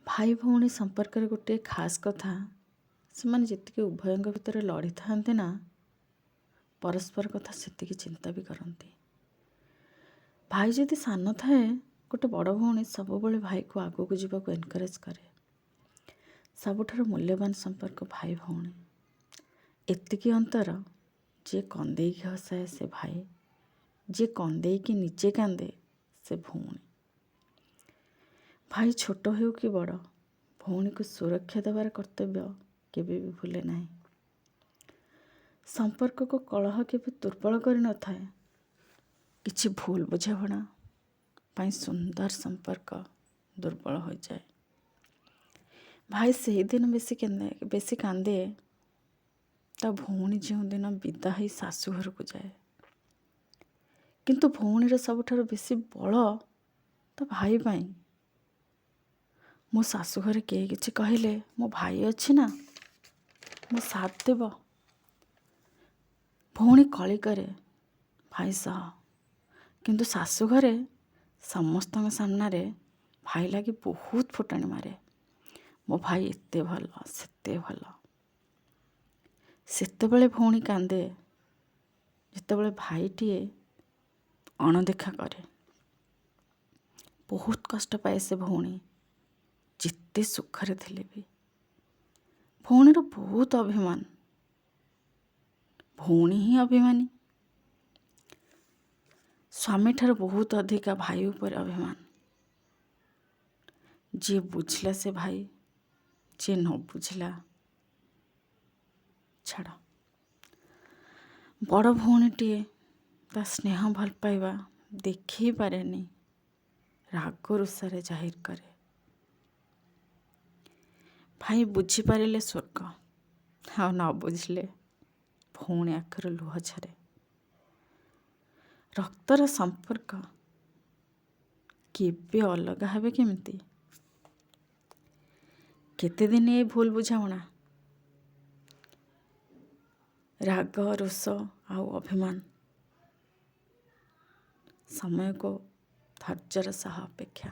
भाई भौणी संपर्क गोटे खास कथा से जी उभयों भितर लड़ी था ना परस्पर कथा से चिंता भी करती। भाई जदि सान थाए गोटे बड़ भौणी सब भाई को आगू को जीवा एनकरेज करे। सबुठार मूल्यवान संपर्क भाई भौणी। एतिकी अंतर जे कंदे हसाए से भाई, जे कंदे कि निजे कांदे से भौणी। भाई छोट हो कि बड़ भौणी को सुरक्षा देवार कर्तव्य केबे भी भूले नहीं। संपर्क को कलह केबे दुर्बल कर न थाए। किछि भूल बुझावना पाई सुंदर संपर्क दुर्बल हो जाए। भाई से दिन बेसी कांदे ता भौणी जो दिन विदा ही शाशु घर को जाए। किंतु भौणीर सबुठार बेसी बल ता भाई पाई। मो शाशु घरे किए किछि कहले मो भाई अच्छी ना मो साथ देव। भौणी कली करे भाई सह, किंतु शाशु घरे समस्त सामना रे भाई लगी बहुत फुटाणी मारे। मो भाई एते भल सेते भल। सेतेबेले भौणी कांदे जितेबेले भाईटीए अणदेखा करे। बहुत कष्ट पाए से भौणी जिते सुखरे थिले भी। भौणीर बहुत अभिमान। भौणी ही अभिमानी। स्वामी ठार बहुत अधिका भाई ऊपर अभिमान। जे बुझला से भाई, जे न बुझला छाड़। बड़ भौणीटीए ता स्नेह भल पाइबा देखी पारे नहीं, राग रुषारे जाहिर करे। भाई बुझी पारे स्वर्ग, हाँ न बुझले भौणी आखिर लुह छारे। रक्तर संपर्क केबे अलगा हेबे केमिति? केते दिन ये भूल बुझावना, राग रोष आउ अभिमान समय को धैर्यर सह अपेक्षा।